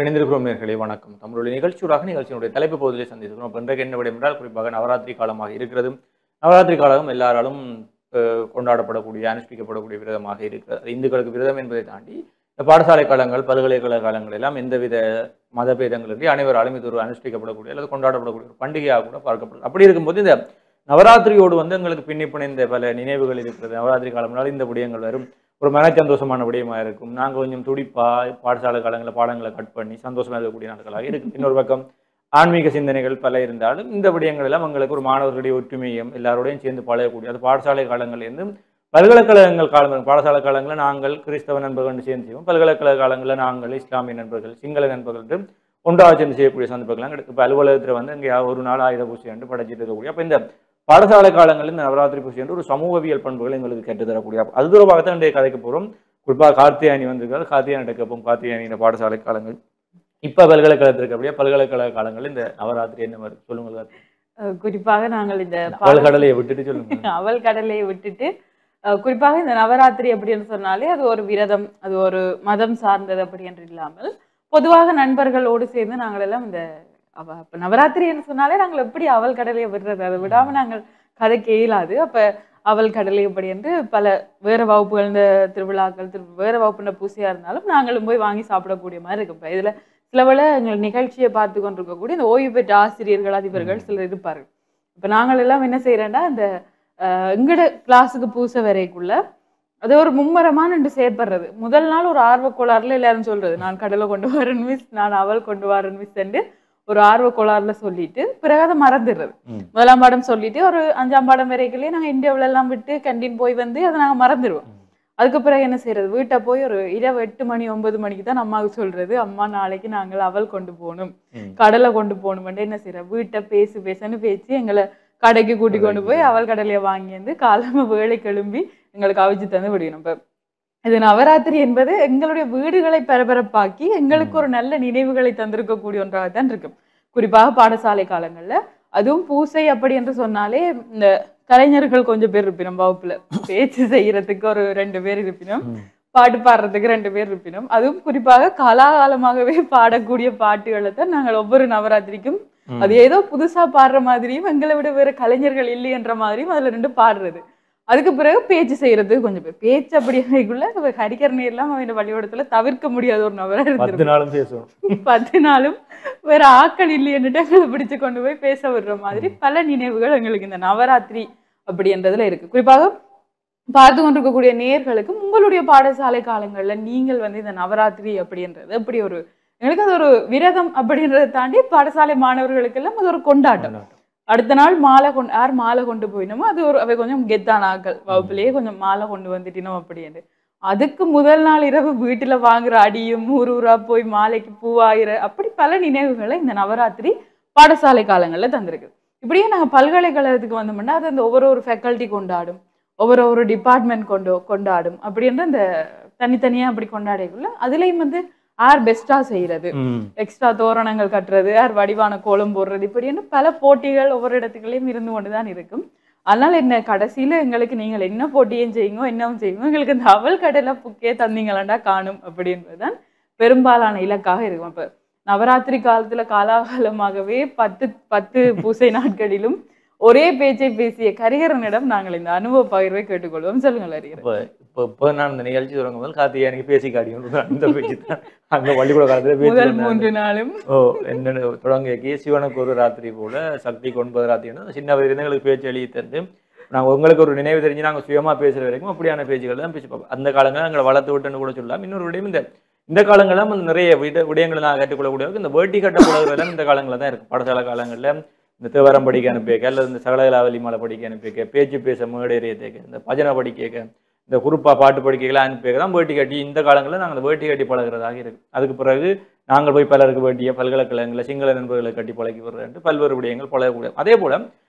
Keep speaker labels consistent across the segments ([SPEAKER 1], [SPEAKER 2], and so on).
[SPEAKER 1] இணைந்திருக்கிறோம் நேயர்களே வணக்கம். நம்மளுடைய நிகழ்ச்சியினுடைய தலைப்பு பகுதியிலே சந்தித்திருக்கிறோம். அப்ப இன்றைக்கு என்ன விடயம் என்றால் குறிப்பாக நவராத்திரி காலமாக இருக்கிறது. நவராத்திரி காலம் எல்லாராலும் கொண்டாடப்படக்கூடிய, அனுஷ்டிக்கப்படக்கூடிய விரதமாக இருக்கிறது. இந்துக்களுக்கு விரதம் என்பதை தாண்டி இந்த பாடசாலை காலங்கள், பல்கலைக்கழக காலங்கள் எல்லாம் எந்தவித மதபேதங்களின்றி அனைவராலும் இது ஒரு அனுஷ்டிக்கப்படக்கூடிய அல்லது கொண்டாடப்படக்கூடிய ஒரு பண்டிகையாக கூட பார்க்கப்படுது. அப்படி இருக்கும்போது இந்த நவராத்திரியோடு எங்களுக்கு பின்னி பிணைந்த பல நினைவுகள் இருக்கிறது. நவராத்திரி காலம்னால இந்த விடயங்கள் வரும். ஒரு மனச்சந்தோஷமான விடயமா இருக்கும். நாங்கள் கொஞ்சம் துடிப்பா பாடசாலை காலங்களில் பாடங்களை கட் பண்ணி சந்தோஷமா இருக்கக்கூடிய நாட்களாக இருக்கு. இன்னொரு பக்கம் ஆன்மீக சிந்தனைகள் பல இருந்தாலும் இந்த விடயங்கள் எல்லாம் எங்களுக்கு ஒரு மாணவர்களுடைய ஒற்றுமையும் எல்லாரோடையும் சேர்ந்து பழகக்கூடிய அது பாடசாலை காலங்களிலிருந்து பல்கலைக்கழகங்கள் காலம். பாடசாலை காலங்களில் நாங்கள் கிறிஸ்தவ நண்பர்கள் சேர்ந்து செய்வோம். பல்கலைக்கழக காலங்களில் நாங்கள் இஸ்லாமிய நண்பர்கள், சிங்கள நண்பர்கள் என்று ஒன்றாக சேர்ந்து செய்யக்கூடிய சந்தர்ப்பங்கள்லாம் கிடைக்கும். இப்போ அலுவலகத்தில் இங்கே ஒரு நாள் ஆயுத பூஜை என்று படைச்சிட்டு இருக்கக்கூடிய அப்போ இந்த பாடசாலை காலங்களில் இந்த நவராத்திரி பூஜை என்று ஒரு சமூகவியல் பண்புகளை எங்களுக்கு கற்றுத்தரக்கூடிய அது தொடர்பாகத்தான் இன்றைய கதைக்கு போகிறோம். குறிப்பாக கார்த்தியானி வந்திருக்காரு. கார்த்தியானிட்ட கேட்போம். கார்த்தியானியின் பாடசாலை காலங்கள் இப்போ பல்கலைக்கழகத்தில் இருக்கக்கூடிய பல்கலைக்கழக காலங்களில் இந்த நவராத்திரி என்ன மாதிரி சொல்லுங்க.
[SPEAKER 2] குறிப்பாக நாங்கள் இந்த
[SPEAKER 1] அவள் கடலையை விட்டுட்டு சொல்லுங்க.
[SPEAKER 2] அவள் கடலையை விட்டுட்டு குறிப்பாக இந்த நவராத்திரி அப்படின்னு சொன்னாலே அது ஒரு விரதம், அது ஒரு மதம் சார்ந்தது அப்படி என்று இல்லாமல் பொதுவாக நண்பர்களோடு சேர்ந்து நாங்கள் எல்லாம் இந்த நவராத்திரின்னு சொன்னாலே நாங்கள் எப்படி அவள் கடலையை விடுறது, அதை விடாம நாங்கள் கதைக்கு இயலாது. அப்ப அவள் கடலை எப்படி என்று பல வேற வகுப்புகள் இந்த திருவிழாக்கள் வேற வகுப்புன பூசையா இருந்தாலும் நாங்களும் போய் வாங்கி சாப்பிடக்கூடிய மாதிரி இருக்கும். இப்ப இதுல சிலவேளை எங்கள் நிகழ்ச்சியை பார்த்து கொண்டிருக்கக்கூடிய இந்த ஓய்வு பெற்ற ஆசிரியர்கள் அதிபர்கள் சிலர் இருப்பார்கள். இப்ப நாங்கள் எல்லாம் என்ன செய்யறோம்னா இந்த எங்கட கிளாஸுக்கு பூசை வரைக்குள்ள அது ஒரு மும்மரமான என்று செயற்படுறது. முதல் நாள் ஒரு ஆர்வ கோளாறுல எல்லாரும் சொல்றது நான் கடலை கொண்டு வரேன் மிஸ், நான் அவள் கொண்டு வரேன் மிஸ் என்று ஒரு ஆர்வ கோளாறுல சொல்லிட்டு பிறகு அதை மறந்துடுறது. முதலாம் பாடம் சொல்லிட்டு ஒரு 5ஆம் பாடம் வரைக்குள்ளே நாங்க இந்தியாவில எல்லாம் விட்டு கேண்டீன் போய் வந்து அதை நாங்க மறந்துடுவோம். அதுக்கு பிறகு என்ன செய்யறது, வீட்டை போய் ஒரு இரவு 8 மணி 9 மணிக்கு தான் அம்மாவுக்கு சொல்றது, அம்மா நாளைக்கு நாங்கள் அவள் கொண்டு போகணும், கடலை கொண்டு போகணும்னு என்ன செய்யறோம், வீட்டை பேசுன்னு பேசி எங்களை கடைக்கு கூட்டி கொண்டு போய் அவள் கடலையை வாங்கி வந்து காலமா வேலை கிளம்பி எங்களுக்கு அவிச்சு தந்து விடணும். இப்ப இது நவராத்திரி என்பது எங்களுடைய வீடுகளை பரபரப்பாக்கி எங்களுக்கு ஒரு நல்ல நினைவுகளை தந்திருக்கக்கூடிய ஒன்றாகத்தான் இருக்கும். குறிப்பாக பாடசாலை காலங்கள்ல அதுவும் பூசை அப்படி என்று சொன்னாலே இந்த கலைஞர்கள் கொஞ்சம் பேர் இருப்பினோம் வகுப்புல, பேச்சு செய்யறதுக்கு ஒரு 2 பேர் இருப்பினோம், பாட்டு பாடுறதுக்கு 2 பேர் இருப்பினோம். அதுவும் குறிப்பாக காலாகாலமாகவே பாடக்கூடிய பாட்டுகளை தான் நாங்கள் ஒவ்வொரு நவராத்திரிக்கும் அது ஏதோ புதுசா பாடுற மாதிரியும் எங்களை விட வேற கலைஞர்கள் இல்லை என்ற மாதிரியும் அதுல 2 பாடுறது. அதுக்கு பிறகு பேச்சு செய்யறதுக்கு கொஞ்சம் பேர். பேச்சு அப்படிங்குள்ள ஹரிகரணி எல்லாம் அவன் பள்ளிக்கூடத்துல தவிர்க்க முடியாத ஒரு நபரா இருந்து 10 நாளும் வேற ஆக்கள் இல்லைன்னுட்டு எங்களை பிடிச்சு கொண்டு போய் பேச விடுற மாதிரி பல நினைவுகள் எங்களுக்கு இந்த நவராத்திரி அப்படின்றதுல இருக்கு. குறிப்பாக பார்த்து கொண்டிருக்கக்கூடிய நேயர்களுக்கு உங்களுடைய பாடசாலை காலங்கள்ல நீங்கள் இந்த நவராத்திரி அப்படின்றது அப்படி ஒரு எங்களுக்கு அது ஒரு விரதம் அப்படின்றத தாண்டி பாடசாலை மாணவர்களுக்கு எல்லாம் அது ஒரு கொண்டாட்டம். அடுத்த நாள் யார் மாலை கொண்டு போயினோமோ அது ஒரு அவை கொஞ்சம் கெத்தான ஆக்கள் வகுப்புலயே கொஞ்சம் மாலை கொண்டு வந்துட்டினோம் அப்படின்னு. அதுக்கு முதல் நாள் இரவு வீட்டுல வாங்குற அடியும் ஊரா போய் மாலைக்கு பூவாயிர அப்படி பல நினைவுகளை இந்த நவராத்திரி பாடசாலை காலங்கள்ல தந்திருக்கு. இப்படியே நாங்க பல்கலைக்கழகத்துக்கு வந்தோம்னா அது அந்த ஒவ்வொரு ஃபேக்கல்ட்டி கொண்டாடும், ஒவ்வொரு டிபார்ட்மெண்ட் கொண்டாடும் அப்படின்ற அந்த தனித்தனியா அப்படி கொண்டாடிக்குள்ள அதுலயும் யார் பெஸ்டா செய்யறது, எக்ஸ்ட்ரா தோரணங்கள் கட்டுறது, யார் வடிவான கோலம் போடுறது, இப்படின்னு பல போட்டிகள் ஒவ்வொரு இடத்துக்குள்ளேயும் இருந்து கொண்டுதான் இருக்கும். அதனால என்ன கடைசியில எங்களுக்கு நீங்கள் என்ன போட்டியும் செய்யுங்க என்னவும் செய்யுங்க எங்களுக்கு இந்த அவள் கடலை புக்கே தந்தீங்களாண்டா காணும் அப்படின்றதுதான் பெரும்பாலான இலக்காக இருக்கும். இப்ப நவராத்திரி காலத்துல காலாகாலமாகவே 10 பூசை நாட்களிலும் ஒரே பேச்சை பேசிய கரிகரனிடம் நாங்கள் இந்த அனுபவ பகிர்வை கேட்டுக்கொள்வோம். சொல்லுங்கள் ஹரிகரன்.
[SPEAKER 1] இப்போ நான் இந்த நிகழ்ச்சி தொடங்கும் போது கார்த்தியானிக்கு பேசி காட்டியும் அந்த பேச்சு தான் அங்கே பள்ளிக்கூட காலத்தில்
[SPEAKER 2] முதல் 3 நாளும்
[SPEAKER 1] என்ன தொடங்கிய சிவனுக்கு ஒரு ராத்திரி போல சக்திக்கு 9 ராத்திரி சின்ன வயதுலேருந்து எங்களுக்கு பேச்சு எழுதி தந்து நாங்கள் உங்களுக்கு ஒரு நினைவு தெரிஞ்சு நாங்கள் சுயமாக பேசுகிற வரைக்கும் அப்படியான பேச்சுகள் தான் பேசி பார்ப்போம். அந்த காலங்களில் எங்களை வளர்த்து விட்டுன்னு கூட சொல்லலாம். இன்னொரு விடயம் இந்த காலங்களில் நிறைய விடயங்களை நான் கற்றுக்கொள்ளக்கூடிய இந்த வேட்டி கட்டக்கூடாதெல்லாம் இந்த காலங்களில் தான் இருக்குது. பாடசாலை காலங்களில் இந்த தேவரம் படிக்க அனுப்பிக்க அல்லது இந்த சகலகலாவலி மாலை படிக்க அனுப்பிக்க, பேச்சு பேச மேடேறிய தேக்க, இந்த பஜனை படிக்க, இந்த குறிப்பா பாட்டு படிக்கலாம் அனுப்பிக்க தான் வேட்டி கட்டி இந்த காலங்களில் நாங்கள் வேட்டி கட்டி பழகிறதாக இருக்கு. அதுக்கு பிறகு நாங்கள் போய் பலருக்கு வேட்டிய பல்கலைக்கழகங்களில் சிங்கள நண்பர்களை கட்டி பழகி விடுறேன்ட்டு பல்வேறு விடயங்கள் பழகக்கூடிய. அதே போல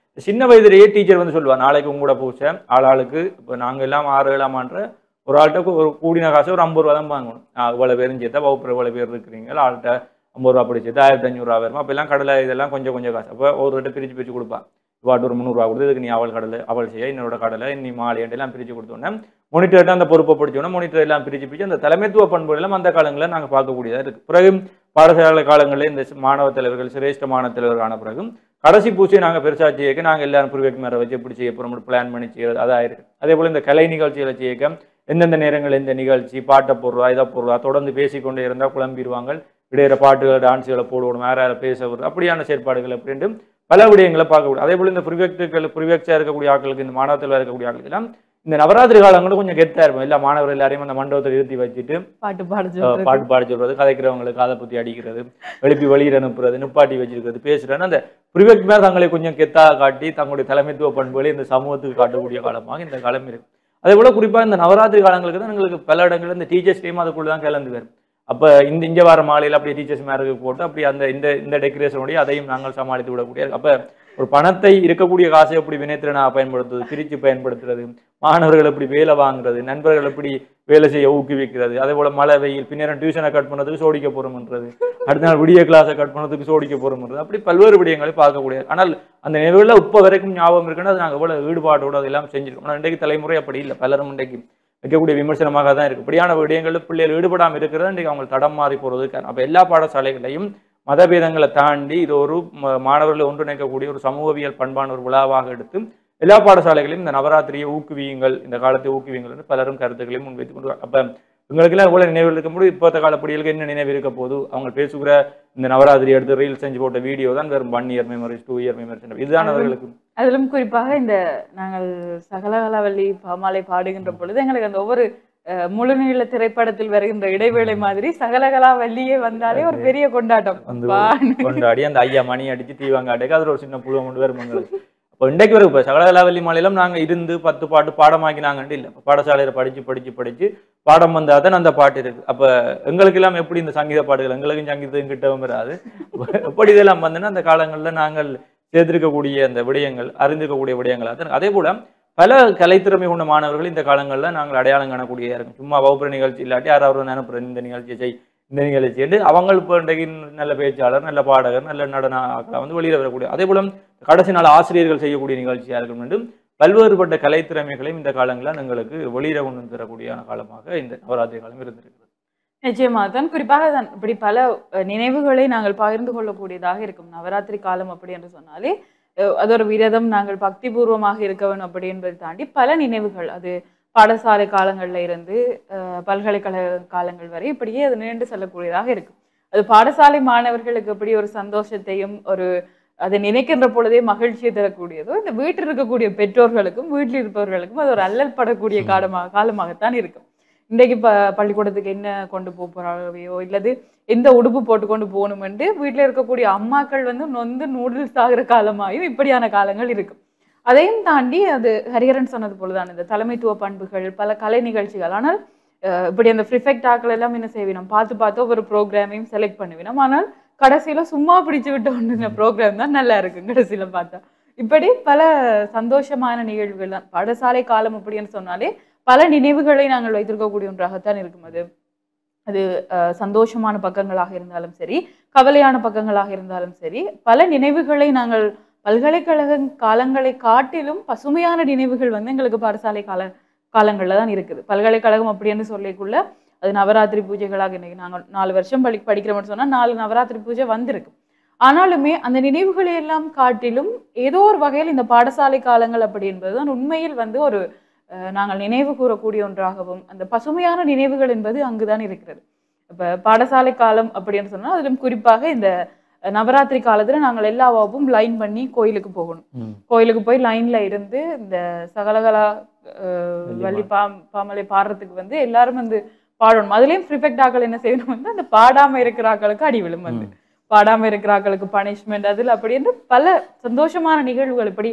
[SPEAKER 1] சின்ன வயதிலேயே டீச்சர் சொல்லுவாள் நாளைக்கு உங்களோட பூசை ஆளாளுக்கு இப்போ நாங்கள் எல்லாம் 6 7ஆம் ஆண்டு ஒரு ஆள்கிட்ட ஒரு கூடின காசு ஒரு 50 ரூபா தான் வாங்கணும். இவ்வளோ பேரும் சேர்த்தா வகுப்புற இவ்வளோ பேர் இருக்கிறீங்க ஆள்கிட்ட 50 ரூபா பிடிச்சி 1500 ரூபா வருமா. அப்போ எல்லாம் கடலை இதெல்லாம் கொஞ்சம் காசு. அப்போ ஒரு கிட்ட பிரித்து கொடுப்பா. வாட்டு ஒரு 300 ரூபா கொடுத்து இதுக்கு நீ அவள் கடலை அவள் செய்ய இன்னொரு கடலை நீ மாலை எல்லாம் பிரித்து கொடுத்தோன்னே மானிட்டர்கிட்ட அந்த பொறுப்பை படித்தோன்னா மானிட்டர் எல்லாம் பிரித்து அந்த தலைமைத்துவ பண்புகள் எல்லாம் அந்த காலங்களில் நாங்கள் பார்க்கக்கூடியதாக இருக்குது. பிறகு பாடசாலை காலங்களில் இந்த மாணவ தலைவர்கள் சிரேஷ்ட மாணவ தலைவர் ஆன பிறகு கடைசி பூஜையை நாங்கள் பெருசாக செய்யக்க நாங்கள் எல்லாரும் ப்ரிவேக் மேலே வச்சு எப்படி செய்ய போகிறோம் பிளான் பண்ணி செய்யறது அதாக இருக்கு. அதே போல் இந்த கலை நிகழ்ச்சிகளை செய்யக்க எந்தெந்த நேரங்கள் எந்த நிகழ்ச்சி பாட்டை போடுறா இதை போடுறா தொடர்ந்து பேசிக்கொண்டே இருந்தால் குழம்பிடுவாங்க, இடையிற பாட்டுகள் டான்ஸுகளை போடுவோம், வேற யாரை பேச வருது, அப்படியான செயற்பாடுகள் அப்படின்ட்டு பல விடயங்களை பார்க்கக்கூடாது. அதே போல் இந்த ப்ரிவேக்ஸாக இருக்கக்கூடிய ஆட்களுக்கு இந்த மாணவத்தில் இருக்கக்கூடிய ஆட்களுக்கு எல்லாம் இந்த நவராத்திரி காலங்களும் கொஞ்சம் கெத்தா இருக்கும். எல்லா மாணவர்கள் எல்லாரையும் அந்த மண்டபத்தை நிறுத்தி வச்சுட்டு பாட்டு பாட சொல்றது, கதைக்கிறவங்களுக்கு அதை பற்றி அடிக்கிறது, எழுப்பி வெளியிட அனுப்புறது, நிப்பாட்டி வச்சிருக்கிறது, பேசுறேன்னு அந்த ப்ரிவேக் மேலே தங்களை கொஞ்சம் கெத்தாக காட்டி தங்களுடைய தலைமைத்துவ பண்புகளை இந்த சமூகத்துக்கு காட்டக்கூடிய காலமாக இந்த காலம் இருக்கு. அதே போல குறிப்பாக இந்த நவராத்திரி காலங்களுக்கு தான் எங்களுக்கு பல இடங்கள்ல இந்த டீச்சர்ஸ் டீம் அதுக்குள்ள தான் கலந்து வரும். அப்போ இந்த வார மாலையில் அப்படியே டீச்சர்ஸ் மேருக்கு போட்டு அப்படி அந்த இந்த டெக்கரேஷனுடைய அதையும் நாங்கள் சமாளித்து விடக்கூடிய. அப்போ ஒரு பணத்தை இருக்கக்கூடிய காசை எப்படி வினைத்திறனா பயன்படுத்துறது, பிரித்து பயன்படுத்துறது, மாணவர்கள் எப்படி வேலை வாங்குறது, நண்பர்கள் எப்படி வேலை செய்ய ஊக்குவிக்கிறது, அதே போல மழை வெயில் பின்னேரம் டியூஷனை கட் பண்ணதுக்கு சோடிக்க போறோம்ன்றது, அடுத்த நாள் விடிய கிளாஸை கட் பண்ணதுக்கு சோடிக்க போறோம்ன்றது, அப்படி பல்வேறு விடயங்களை பார்க்கக்கூடியது. ஆனால் அந்த நிகழ்வுல இப்போ வரைக்கும் ஞாபகம் இருக்குன்னா அது நாங்கள் எவ்வளவு ஈடுபாடோடு அதெல்லாம் செஞ்சிருக்கோம். ஆனால் இன்றைக்கு தலைமுறை அப்படி இல்லை, பலரும் இன்றைக்கு வைக்கக்கூடிய விமர்சனமாக தான் இருக்கு. இப்படியான விடயங்களில் பிள்ளைகள் ஈடுபடாமல் இருக்கிறது இன்றைக்கு அவங்க தடம் மாறி போறது காரணம். அப்போ எல்லா பாடசாலைகளையும் மதபேதங்களை தாண்டி இது ஒரு மாணவர்களை ஒன்றிணைக்கக்கூடிய ஒரு சமூகவியல் பண்பான ஒரு விழாவாக எடுத்து எல்லா பாடசாலைகளையும் இந்த நவராத்திரியை ஊக்குவியுங்கள், இந்த காலத்தை ஊக்குவியுங்கள் என்று பலரும் கருத்துக்களையும் முன்வைத்துக் கொண்டு அப்ப எங்களுக்கெல்லாம் எவ்வளவு நினைவு இருக்க முடியும். இப்போத்த காலப்படிகளுக்கு என்ன நினைவு இருக்க போது அவங்க பேசுகிற இந்த நவராத்திரி எடுத்து ரீல் செஞ்சு போட்ட வீடியோ தான் வெறும் 1 இயர் மெமரிஸ் 2 இயர் மெமரிஸ் இதுதான் அவர்களுக்கு.
[SPEAKER 2] அதிலும் குறிப்பாக இந்த நாங்கள் சகலகலாவல்லி பாமாலை பாடுகின்ற பொழுது எங்களுக்கு அந்த ஒவ்வொரு முழுநீள திரைப்படத்தில் வருகின்ற இடைவேளை மாதிரி சகலகலாவல்லியே வந்தாலே ஒரு பெரிய கொண்டாட்டம்
[SPEAKER 1] கொண்டாடி அந்த ஐயா மணி அடிச்சு தீவாங்காட்டுக்கு அதுல ஒரு சின்ன புழுவம் கொண்டு வரும் எங்களுக்கு. இப்போ இன்றைக்கு வரும் இப்போ சகலகலாவல்லி மாலையிலும் நாங்கள் இருந்து 10 பாட்டு பாடமாக்கினாங்கன்ட்டு இல்லை, பாடசாலையில் படிச்சு பாடம் வந்தாதான் அந்த பாட்டு இருக்கு. அப்போ எங்களுக்கு எல்லாம் எப்படி இந்த சங்கீத பாட்டுகள் எங்களுக்கும் சங்கீதம் கிட்டவும் வராது. எப்படி இதெல்லாம் வந்தோன்னா அந்த காலங்களில் நாங்கள் சேர்த்திருக்கக்கூடிய அந்த விடயங்கள் அறிந்திருக்கக்கூடிய விடயங்கள் அது. அதே போல பல கலைத்திறமை கொண்ட மாணவர்கள் இந்த காலங்களில் நாங்கள் அடையாளம் காணக்கூடியதாக இருக்கும். சும்மா வகுப்புற நிகழ்ச்சி இல்லாட்டி யாராவது நினைப்புற இந்த நிகழ்ச்சியை செய் இந்த நிகழ்ச்சி என்று அவங்க இப்போ இன்றைக்கு நல்ல பேச்சாளர், நல்ல பாடகர், நல்ல நடன வந்து வெளியில் வரக்கூடிய. அதே போல கடைசி நாள் ஆசிரியர்கள் செய்யக்கூடிய நிகழ்ச்சியாக இருக்கும் என்று பல்வேறுபட்ட கலைத்திறமைகளையும் இந்த காலங்களில் எங்களுக்கு வெளியிட கொண்டு தரக்கூடிய காலமாக இந்த நவராத்திரி காலம் இருந்திருக்கிறது.
[SPEAKER 2] நிச்சயமாக தான் குறிப்பாக தான் இப்படி பல நினைவுகளை நாங்கள் பகிர்ந்து கொள்ளக்கூடியதாக இருக்கும். நவராத்திரி காலம் அப்படி என்று சொன்னாலே அது ஒரு விரதம், நாங்கள் பக்தி பூர்வமாக இருக்க வேண்டும் அப்படி என்பதை தாண்டி பல நினைவுகள் அது பாடசாலை காலங்கள்ல இருந்து பல்கலைக்கழக காலங்கள் வரை இப்படியே அது நீண்டு செல்லக்கூடியதாக இருக்கும். அது பாடசாலை மாணவர்களுக்கு எப்படி ஒரு சந்தோஷத்தையும் ஒரு அதை நினைக்கின்ற பொழுதே மகிழ்ச்சியை தரக்கூடியதோ இந்த வீட்டில் இருக்கக்கூடிய பெற்றோர்களுக்கும் வீட்டில் இருப்பவர்களுக்கும் அது ஒரு அல்லல் படக்கூடிய காலமாகத்தான் இருக்கும். இன்றைக்கு பள்ளிக்கூடத்துக்கு என்ன கொண்டு போறாவையோ இல்லது எந்த உடுப்பு போட்டு கொண்டு போகணுமென்று வீட்டில் இருக்கக்கூடிய அம்மாக்கள் வந்து நொந்து நூடுல்ஸ் ஆகிற காலமாயும் இப்படியான காலங்கள் இருக்கும். அதையும் தாண்டி அது ஹரிஹரன் சொன்னது போலதான் இந்த தலைமைத்துவ பண்புகள் பல கலை நிகழ்ச்சிகள். ஆனால் இப்படி அந்த ப்ரிஃபெக்ட் ஆக்கள் எல்லாம் என்ன செய்வினோம் பார்த்து ஒரு ப்ரோக்ராமையும் செலக்ட் பண்ணுவினோம். ஆனால் கடைசியில சும்மா பிடிச்சு விட்டு ஒன்று ப்ரோக்ராம் தான் நல்லா இருக்கு கடைசியில பார்த்தா. இப்படி பல சந்தோஷமான நிகழ்வுகள் தான் பாடசாலை காலம் அப்படின்னு சொன்னாலே பல நினைவுகளை நாங்கள் வைத்திருக்கக்கூடிய ஒன்றாகத்தான் இருக்கும். அது சந்தோஷமான பக்கங்களாக இருந்தாலும் சரி, கவலையான பக்கங்களாக இருந்தாலும் சரி, பல நினைவுகளை நாங்கள் பல்கலைக்கழக காலங்களை காட்டிலும் பசுமையான நினைவுகள் வந்து எங்களுக்கு பாடசாலை காலங்கள்ல தான் இருக்குது. பல்கலைக்கழகம் அப்படின்னு சொல்லிக்குள்ள அது நவராத்திரி பூஜைகளாக இன்னைக்கு நாங்கள் 4 வருஷம் படிக்கிறோம்னு சொன்னா 4 நவராத்திரி பூஜை வந்திருக்கு. ஆனாலுமே அந்த நினைவுகளை எல்லாம் காட்டிலும் ஏதோ ஒரு வகையில் இந்த பாடசாலை காலங்கள் அப்படி என்பதுதான் உண்மையில் வந்து ஒரு நாங்கள் நினைவு கூறக்கூடிய ஒன்றாகவும் அந்த பசுமையான நினைவுகள் என்பது அங்குதான் இருக்கிறது. இப்ப பாடசாலை காலம் அப்படின்னு சொன்னா அதிலும் குறிப்பாக இந்த நவராத்திரி காலத்துல நாங்கள் எல்லா வகுப்பும் லைன் பண்ணி கோயிலுக்கு போகணும். கோயிலுக்கு போய் லைன்ல இருந்து இந்த சகலகலா வள்ளி பாமலை பாடுறதுக்கு வந்து எல்லாரும் வந்து பாடணும். அதுலயும் ப்ரிஃபெக்ட் ஆக்கள் என்ன செய்யணும் வந்து அந்த பாடாம இருக்கிற ஆக்களுக்கு அடி விழும், வந்து பாடாம இருக்கிற ஆக்களுக்கு பனிஷ்மெண்ட், அதுல அப்படி என்று பல சந்தோஷமான நிகழ்வுகள். இப்படி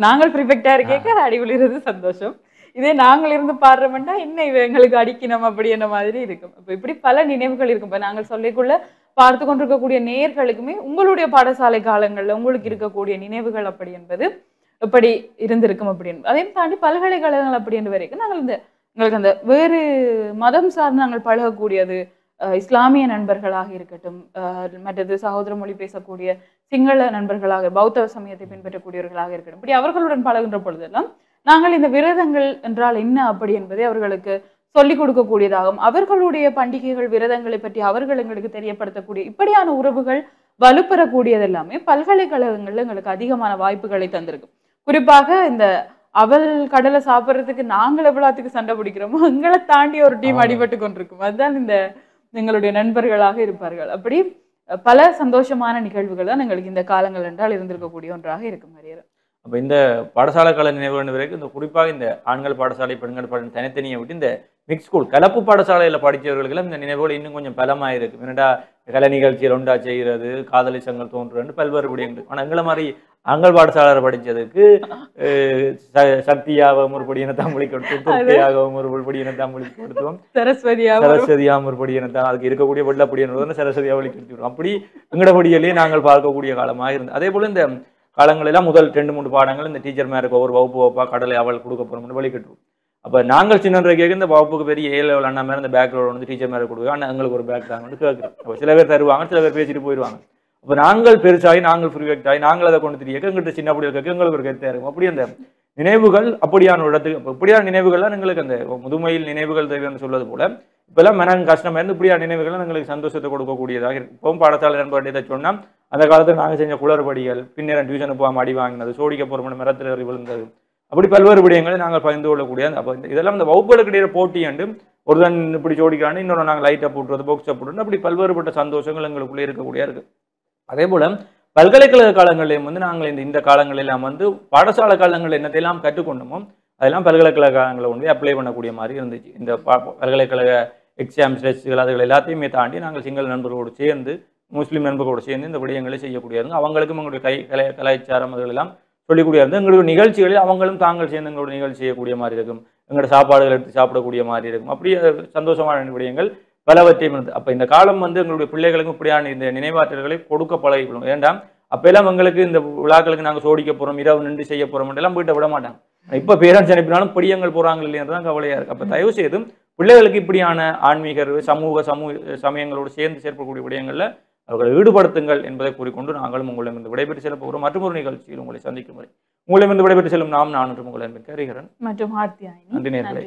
[SPEAKER 2] நாங்கள் ப்ரிஃபெக்டா இருக்கேக்க அடி விழுறது சந்தோஷம், இதே நாங்கள் இருந்து பாடுறோம்னா இன்னும் எங்களுக்கு அடிக்கணும் அப்படி என்ன மாதிரி இருக்கும். இப்ப இப்படி பல நினைவுகள் இருக்கும். இப்ப நாங்கள் சொல்லிக்குள்ள பார்த்து கொண்டிருக்கக்கூடிய நேயர்களுக்குமே உங்களுடைய பாடசாலை காலங்கள்ல உங்களுக்கு இருக்கக்கூடிய நினைவுகள் அப்படி என்பது எப்படி இருந்திருக்கும் அப்படின்னு. அதையும் தாண்டி பல்கலைக்கழகங்கள் அப்படி என்று வரைக்கும் நாங்கள் எங்களுக்கு அந்த வேறு மதம் சார்ந்து நாங்கள் பழகக்கூடியது இஸ்லாமிய நண்பர்களாக இருக்கட்டும், மற்றது சகோதர மொழி பேசக்கூடிய சிங்கள நண்பர்களாக பௌத்த சமயத்தை பின்பற்றக்கூடியவர்களாக இருக்கட்டும், இப்படி அவர்களுடன் பழகுகின்ற பொழுதெல்லாம் நாங்கள் இந்த விரதங்கள் என்றால் என்ன அப்படி என்பதை அவர்களுக்கு சொல்லிக் கொடுக்கக்கூடியதாகும். அவர்களுடைய பண்டிகைகள் விரதங்களை பற்றி அவர்கள் எங்களுக்கு தெரியப்படுத்தக்கூடிய இப்படியான உறவுகள் வலுப்பெறக்கூடியது எல்லாமே பல்கலைக்கழகங்கள்ல எங்களுக்கு அதிகமான வாய்ப்புகளை தந்திருக்கு. குறிப்பாக இந்த அவல் கடலை சாப்பிட்றதுக்கு நாங்கள் எவ்வளவுக்கு சண்டை பிடிக்கிறோமோ எங்களை தாண்டி ஒரு டீம் அடிபட்டு கொண்டிருக்கும். அதுதான் இந்த எங்களுடைய நண்பர்களாக இருப்பார்கள். அப்படி பல சந்தோஷமான நிகழ்வுகள் தான் எங்களுக்கு இந்த காலங்கள் என்றால் இருந்திருக்கக்கூடிய ஒன்றாக இருக்கும். ஹரிஹரன்,
[SPEAKER 1] அப்போ இந்த பாடசாலை கால நினைவு வரைக்கும் இந்த குறிப்பாக இந்த ஆண்கள் பாடசாலை பெண்கள் பாடசாலை தனித்தனியை விட்டு இந்த மிக்ஸ் ஸ்கூல் கலப்பு பாடசாலையில் படித்தவர்களுக்கெல்லாம் இந்த நினைவுகள் இன்னும் கொஞ்சம் பலமாக இருக்கும். என்னடா கலை நிகழ்ச்சியில் ஒன்றா செய்கிறது, காதலி சங்கள் தோன்றுறது, பல்வேறு விடயங்கள். ஆனால் எங்களை மாதிரி ஆண்கள் பாடசாலையில் படித்ததுக்கு சக்தியாகவும் ஒரு படியினத்தான் மொழி கொடுத்தோம், துர்க்கையாகவும் ஒரு படியினத்தான் மொழி கொடுத்தோம், சரஸ்வதியாகவும் ஒரு படியினத்தான் அதுக்கு இருக்கக்கூடிய வெள்ளப்படியினு சரஸ்வதியாக வழி கொடுத்துருவோம். அப்படி எங்களோட படியிலேயே நாங்கள் பார்க்கக்கூடிய காலமாக இருந்தது. அதே போல் இந்த காலங்களெல்லாம் முதல் 2-3 பாடங்கள் இந்த டீச்சர் மேருக்கு ஒவ்வொரு வகுப்பு கடலை அவள் கொடுக்க போகிறோம்னு வழி கட்டுவோம். அப்போ நாங்கள் சின்ன கேட்க இந்த வகுப்புக்கு பெரிய A-level அண்ணா மேலே இந்த பேக்கில் வந்து டீச்சர் மேலே கொடுக்குறோம், ஆனால் எங்களுக்கு ஒரு பேக் தாங்க கேட்குறோம். அப்போ சில பேர் தருவாங்க, சில பேர் பேசிட்டு போயிடுவாங்க. அப்போ நாங்கள் பெருசாகி நாங்கள் ப்ரிஃபெக்ட் ஆகி நாங்கள் அதை கொண்டு தெரிய எங்கிட்ட சின்ன அப்படி இருக்க எங்களுக்கு ஒரு கருத்தாக இருக்கும். அப்படி அந்த நினைவுகள் அப்படியான இடத்துக்கு இப்படியான நினைவுகள்லாம் எங்களுக்கு அந்த முதுமையில் நினைவுகள் தேவைன்னு சொல்வது போல இப்போல்லாம் மனம் கஷ்டமாக இருந்து இப்படியான நினைவுகள்லாம் எங்களுக்கு சந்தோஷத்தை கொடுக்கக்கூடியதாக இருக்கும். இப்போவும் பாடசாலை நண்பர்கிட்ட இதை சொன்னால் அந்த காலத்தில் நாங்கள் செஞ்ச குளறுபடிகள், பின்னர் டியூஷனுக்கு போகாமல் அடி வாங்கினது, சோடிக்க போகிற மரத்தில் ஏறி விழுந்தது, அப்படி பல்வேறு விடயங்களை நாங்கள் பகிர்ந்து கொள்ளக்கூடிய அப்போ இதெல்லாம் இந்த வகுப்புகளுக்கு இடையில போட்டியாண்டு ஒருதான் இப்படி சோடிக்கிறான்னு இன்னொரு நாங்கள் லைட்டாக போட்டுறது, பாக்ஸை போட்டுறது, அப்படி பல்வேறுபட்ட சந்தோஷங்கள் எங்களுக்குள்ளே இருக்கக்கூடிய இருக்குது. அதே போல் பல்கலைக்கழக காலங்களிலும் வந்து நாங்கள் இந்த காலங்களெல்லாம் வந்து பாடசாலை காலங்களில் என்னத்தையெல்லாம் கற்றுக்கொண்டோமோ அதெல்லாம் பல்கலைக்கழக காலங்களை வந்து அப்ளை பண்ணக்கூடிய மாதிரி இருந்துச்சு. இந்த பல்கலைக்கழக எக்ஸாம்ஸ் டெஸ்ட்டுகள் அதுகள் எல்லாத்தையுமே தாண்டி நாங்கள் சிங்கள நண்பர்களோடு சேர்ந்து முஸ்லீம் நண்பர்களோடு சேர்ந்து இந்த விடயங்களை செய்யக்கூடியது. அவங்களுக்கும் எங்களுடைய கலாச்சாரம் அதுகள் எல்லாம் சொல்லிக்கூடிய இருந்து எங்களுடைய நிகழ்ச்சிகளில் அவங்களும் தாங்கள் சேர்ந்து எங்களுடைய நிகழ்ச்சி செய்யக்கூடிய மாதிரி இருக்கும், எங்களோட சாப்பாடுகள் எடுத்து சாப்பிடக்கூடிய மாதிரி இருக்கும். அப்படியே சந்தோஷமான விடயங்கள் பலவற்றையும் இருந்தது. அப்போ இந்த காலம் வந்து எங்களுடைய பிள்ளைகளுக்கும் இப்படியான இந்த நினைவாற்றல்களை கொடுக்க பழகிக்கணும். ஏன்டா அப்பெல்லாம் எங்களுக்கு இந்த விழாக்களுக்கு நாங்கள் சோடிக்க போகிறோம், இரவு நின்று செய்ய போகிறோம் எல்லாம் போயிட்டு விட மாட்டாங்க. இப்போ பேரண்ட்ஸ் அனுப்பினாலும் படியங்கள் போகிறாங்க இல்லையாதான் கவலையாக இருக்குது. அப்போ தயவு செய்து பிள்ளைகளுக்கு இப்படியான ஆன்மீக சமயங்களோடு சேர்ந்து சேர்க்கக்கூடிய விடயங்களில் அவர்களை ஈடுபடுத்துங்கள் என்பதை கூறிக்கொண்டு நாங்களும் உங்களிடமிருந்து விடைபெற்று செல்ல போகிறோம். மற்றும் ஒரு நிகழ்ச்சியில் உங்களை சந்திக்கும் வரை உங்களிடமிருந்து விடைபெற்று செல்லும் நான் உங்கள் அன்பின் ஹரிஹரன்
[SPEAKER 2] மற்றும்
[SPEAKER 1] நன்றி நேயர்களே.